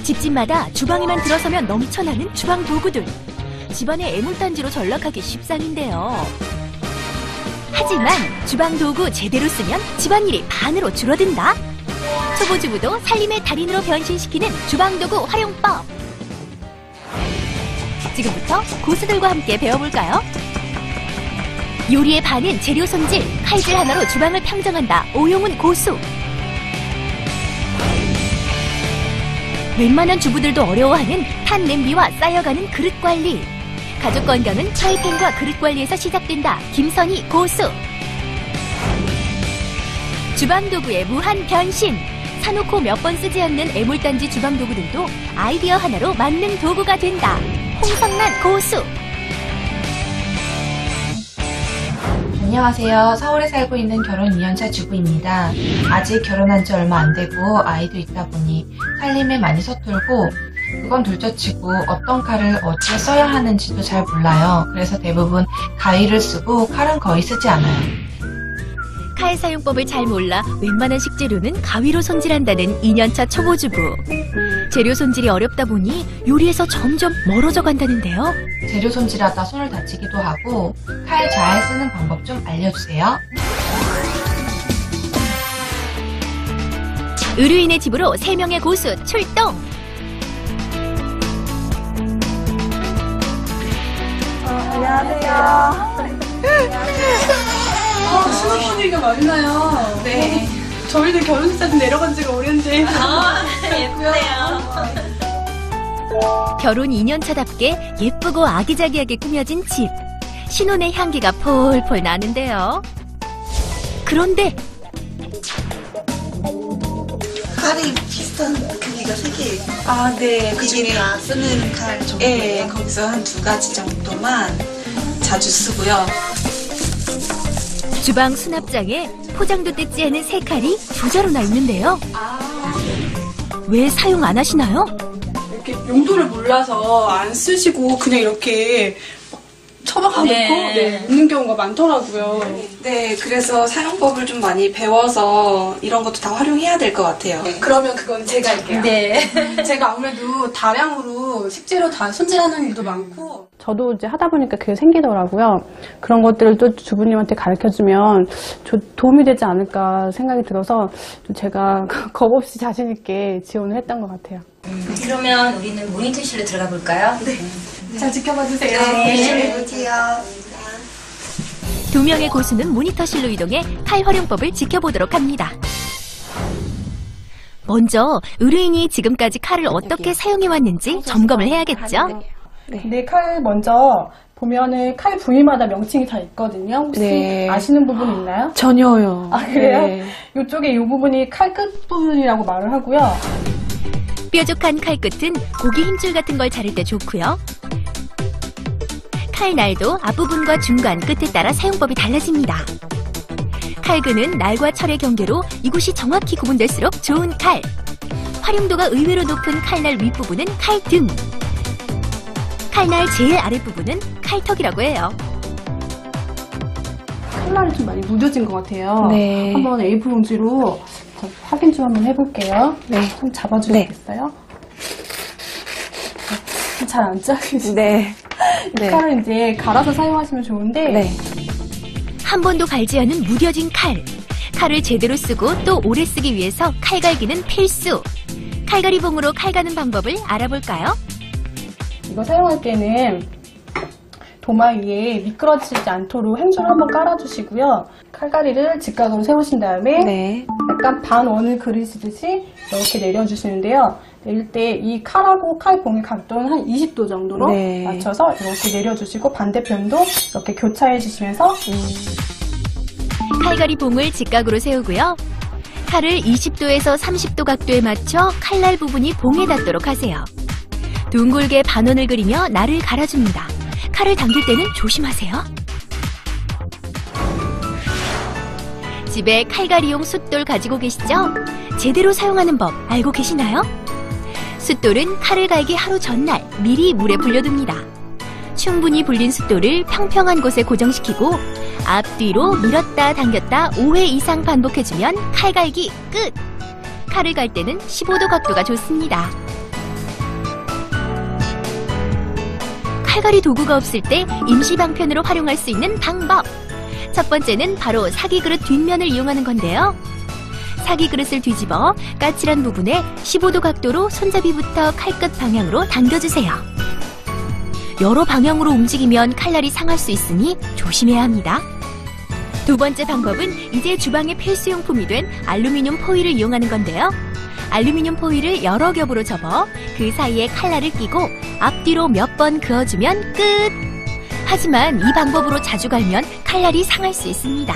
집집마다 주방에만 들어서면 넘쳐나는 주방 도구들. 집안의 애물단지로 전락하기 십상인데요. 하지만 주방 도구 제대로 쓰면 집안일이 반으로 줄어든다. 초보주부도 살림의 달인으로 변신시키는 주방 도구 활용법. 지금부터 고수들과 함께 배워볼까요? 요리의 반은 재료 손질, 칼질 하나로 주방을 평정한다. 오용훈 고수. 웬만한 주부들도 어려워하는 탄 냄비와 쌓여가는 그릇 관리. 가족 건강은 프라이팬과 그릇 관리에서 시작된다. 김선희 고수. 주방 도구의 무한 변신. 사놓고 몇 번 쓰지 않는 애물단지 주방 도구들도 아이디어 하나로 만능 도구가 된다. 홍성란 고수. 안녕하세요. 서울에 살고 있는 결혼 2년차 주부입니다. 아직 결혼한 지 얼마 안 되고 아이도 있다 보니 살림에 많이 서툴고 그건 둘째치고 어떤 칼을 어디에 써야 하는지도 잘 몰라요. 그래서 대부분 가위를 쓰고 칼은 거의 쓰지 않아요. 칼 사용법을 잘 몰라 웬만한 식재료는 가위로 손질한다는 2년차 초보주부. 재료 손질이 어렵다 보니 요리에서 점점 멀어져 간다는데요. 재료 손질하다 손을 다치기도 하고 칼 잘 쓰는 방법 좀 알려주세요. 의뢰인의 집으로 3명의 고수 출동! 안녕하세요. 수능 분위기가 맞나요? 네. 저희도 결혼식 좀 내려간 지가 오랜데. 예쁘네요. 결혼 2년차답게 예쁘고 아기자기하게 꾸며진 집. 신혼의 향기가 폴폴 나는데요. 그런데 칼이 비슷한 크기가 3개. 아, 네. 그 이게 중에 다 쓰는 칼 정도. 예, 거기서 한 2가지 정도만 자주 쓰고요. 주방 수납장에 포장도 뜯지 않은 새 칼이 두 자루나 있는데요. 왜 사용 안 하시나요? 이렇게 용도를 몰라서 안 쓰시고 그냥 이렇게 처박아 놓고 놓는 경우가 많더라고요. 네, 그래서 사용법을 좀 많이 배워서 이런 것도 다 활용해야 될 것 같아요. 그러면 그건 제가 할게요. 네. 제가 아무래도 다량으로 식재료 다 손질하는 일도 많고. 저도 이제 하다 보니까 그게 생기더라고요. 그런 것들을 또 주부님한테 가르쳐주면 도움이 되지 않을까 생각이 들어서 좀 제가 겁 없이 자신 있게 지원을 했던 것 같아요. 그러면 우리는 모니터실로 들어가 볼까요? 네. 잘 지켜봐 주세요. 열심히 해볼게요. 2명의 고수는 모니터실로 이동해 칼 활용법을 지켜보도록 합니다. 먼저 의뢰인이 지금까지 칼을 어떻게 사용해왔는지 점검을 해야겠죠? 네, 칼 먼저 보면은 칼 부위마다 명칭이 다 있거든요. 혹시 아시는 부분 있나요? 전혀요. 아, 그래요? 이쪽에 이 부분이 칼 끝 부분이라고 말을 하고요. 뾰족한 칼 끝은 고기 힘줄 같은 걸 자를 때 좋고요. 칼 날도 앞부분과 중간 끝에 따라 사용법이 달라집니다. 칼근은 날과 철의 경계로 이곳이 정확히 구분될수록 좋은 칼. 활용도가 의외로 높은 칼날 윗부분은 칼등. 칼날 제일 아랫부분은 칼턱이라고 해요. 칼날이 좀 많이 무뎌진 것 같아요. 네. 한번 A4 용지로 확인 좀 한번 해볼게요. 네. 좀 잡아주시겠어요? 잘 안 짜지시죠? 네. 네. 칼을 이제 갈아서 사용하시면 좋은데 네. 한 번도 갈지 않은 무뎌진 칼. 칼을 제대로 쓰고 또 오래 쓰기 위해서 칼갈기는 필수. 칼갈이봉으로 칼 가는 방법을 알아볼까요? 이거 사용할 때는 도마 위에 미끄러지지 않도록 행주를 한번 깔아주시고요. 칼갈이를 직각으로 세우신 다음에 네. 약간 반원을 그리시듯이 이렇게 내려주시는데요. 내릴 때 이 칼하고 칼봉의 각도는 한 20도 정도로 네. 맞춰서 이렇게 내려주시고 반대편도 이렇게 교차해 주시면서 칼갈이 봉을 직각으로 세우고요. 칼을 20도에서 30도 각도에 맞춰 칼날 부분이 봉에 닿도록 하세요. 둥글게 반원을 그리며 날을 갈아줍니다. 칼을 당길 때는 조심하세요. 집에 칼갈이용 숫돌 가지고 계시죠? 제대로 사용하는 법 알고 계시나요? 숫돌은 칼을 갈기 하루 전날 미리 물에 불려둡니다. 충분히 불린 숫돌을 평평한 곳에 고정시키고 앞뒤로 밀었다 당겼다 5회 이상 반복해주면 칼갈기 끝! 칼을 갈 때는 15도 각도가 좋습니다. 칼갈이 도구가 없을 때 임시 방편으로 활용할 수 있는 방법. 첫 번째는 바로 사기 그릇 뒷면을 이용하는 건데요. 사기 그릇을 뒤집어 까칠한 부분에 15도 각도로 손잡이부터 칼끝 방향으로 당겨주세요. 여러 방향으로 움직이면 칼날이 상할 수 있으니 조심해야 합니다. 두 번째 방법은 이제 주방의 필수용품이 된 알루미늄 포일을 이용하는 건데요. 알루미늄 포일을 여러 겹으로 접어 그 사이에 칼날을 끼고 앞뒤로 몇 번 그어주면 끝! 하지만 이 방법으로 자주 갈면 칼날이 상할 수 있습니다.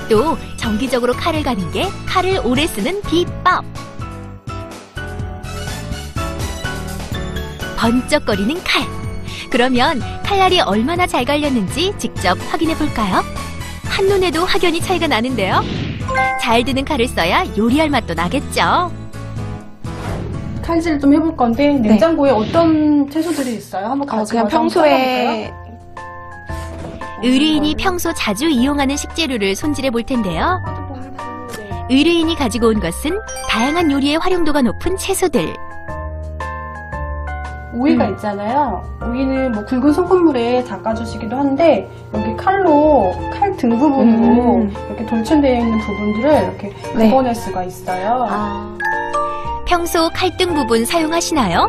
또 정기적으로 칼을 가는 게 칼을 오래 쓰는 비법! 번쩍거리는 칼! 그러면 칼날이 얼마나 잘 갈렸는지 직접 확인해 볼까요? 한눈에도 확연히 차이가 나는데요. 잘 드는 칼을 써야 요리할 맛도 나겠죠. 칼질을 좀 해볼 건데 냉장고에 어떤 채소들이 있어요? 한번 가지고 그냥 평소에 의뢰인이 평소 자주 이용하는 식재료를 손질해 볼 텐데요. 의뢰인이 가지고 온 것은 다양한 요리에 활용도가 높은 채소들. 오이가 있잖아요. 오이는 뭐 굵은 소금물에 닦아주시기도 한데 여기 칼로 칼 등 부분으로 이렇게 돌출되어 있는 부분들을 이렇게 긁어낼 수가 있어요. 평소 칼등 부분 사용하시나요?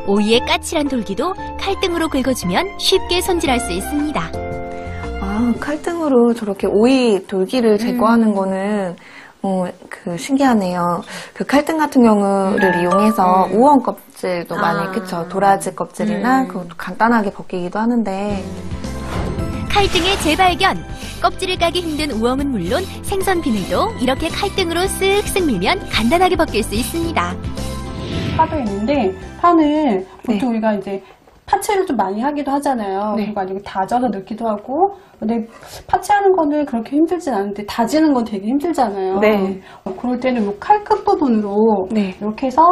오이의 까칠한 돌기도 칼등으로 긁어주면 쉽게 손질할 수 있습니다. 칼등으로 저렇게 오이 돌기를 제거하는 거는 신기하네요. 그 칼등 같은 경우를 이용해서 우엉 껍질도 많이, 그쵸? 도라지 껍질이나 그것도 간단하게 벗기기도 하는데. 칼등의 재발견! 껍질을 까기 힘든 우엉은 물론 생선 비늘도 이렇게 칼등으로 쓱쓱 밀면 간단하게 벗길 수 있습니다. 파도 있는데 파는 보통 우리가 이제 파채를 좀 많이 하기도 하잖아요. 그리고 아니면 다져서 넣기도 하고. 근데 파채하는 거는 그렇게 힘들진 않은데 다지는 건 되게 힘들잖아요. 그럴 때는 이 칼 끝 부분으로 이렇게 해서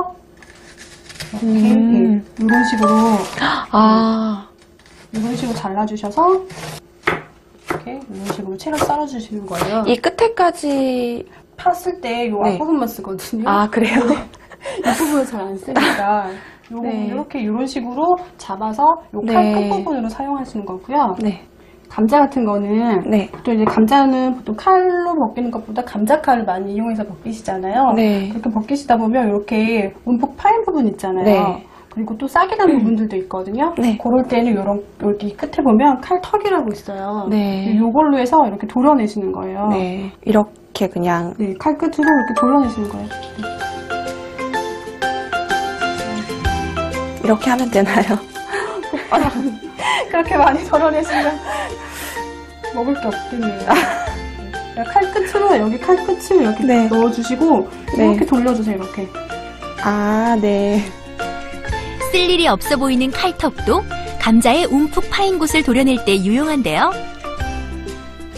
이렇게 이런 식으로 이런 식으로 잘라주셔서 이렇게 이런 식으로 채로 썰어주시는 거예요. 이 끝에까지 팠을 때 이 앞부분만 쓰거든요. 그래요? 이 부분은 잘 안 쓰니까 이렇게 이런 식으로 잡아서 이 칼 끝 부분으로 사용하시는 거고요. 감자 같은 거는 보통 이제 감자는 보통 칼로 벗기는 것보다 감자칼을 많이 이용해서 벗기시잖아요. 그렇게 벗기시다 보면 이렇게 움푹 파인 부분 있잖아요. 그리고 또 싹이 난 부분들도 있거든요. 그럴 때는 여기 끝에 보면 칼턱이라고 있어요. 이걸로 해서 이렇게 도려내시는 거예요. 이렇게 그냥. 칼 끝으로 이렇게 도려내시는 거예요. 이렇게 하면 되나요? 그렇게 많이 덜어내시면 먹을 게 없겠네요. 칼끝으로 여기 칼끝을 이렇게 넣어주시고 이렇게 돌려주세요. 이렇게. 쓸 일이 없어 보이는 칼턱도 감자의 움푹 파인 곳을 도려낼 때 유용한데요.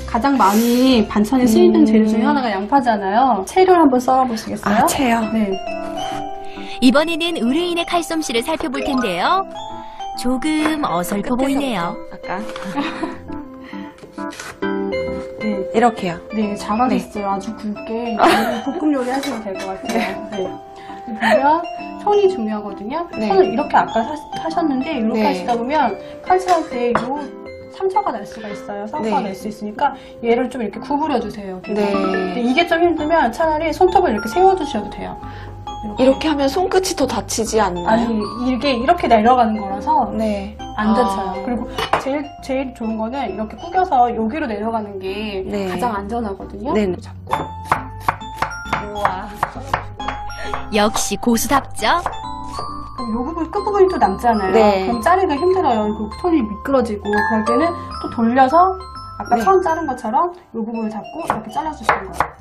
가장 많이 반찬에 쓰이는 재료 중에 하나가 양파잖아요. 채를 한번 썰어보시겠어요? 채요? 이번에는 의뢰인의 칼솜씨를 살펴볼 텐데요. 조금 어설퍼 보이네요. 아까. 이렇게요. 잘하셨어요. 아주 굵게 볶음 요리 하시면 될 것 같아요. 보면 손이 중요하거든요. 손을 이렇게 아까 하셨는데 이렇게 하시다 보면 칼질할 때 상처가 날 수가 있어요. 상처가 날 수 있으니까 얘를 좀 이렇게 구부려 주세요. 근데 이게 좀 힘들면 차라리 손톱을 이렇게 세워주셔도 돼요. 이렇게 하면 손끝이 더 다치지 않나요? 아니, 이게 이렇게 내려가는 거라서 안 다쳐요. 그리고 제일 좋은 거는 이렇게 구겨서 여기로 내려가는 게 가장 안전하거든요. 잡고. 우와. 역시 고수답죠? 요 부분, 끝부분이 또 남잖아요. 그럼 자르기가 힘들어요. 그 손이 미끄러지고. 그럴 때는 또 돌려서 아까 처음 자른 것처럼 요 부분을 잡고 이렇게 잘라주시는 거예요.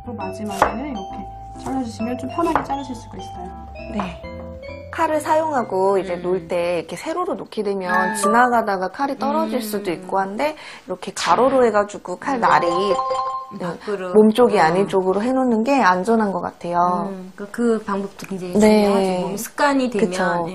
그리고 마지막에는 이렇게 잘라주시면 좀 편하게 자르실 수가 있어요. 칼을 사용하고 이제 놓을 때 이렇게 세로로 놓게 되면 지나가다가 칼이 떨어질 수도 있고 한데 이렇게 가로로 해가지고 칼 날이 몸 쪽이 아닌 쪽으로 해놓는 게 안전한 것 같아요. 그 방법도 굉장히 중요하죠. 몸 습관이 되면. 그쵸.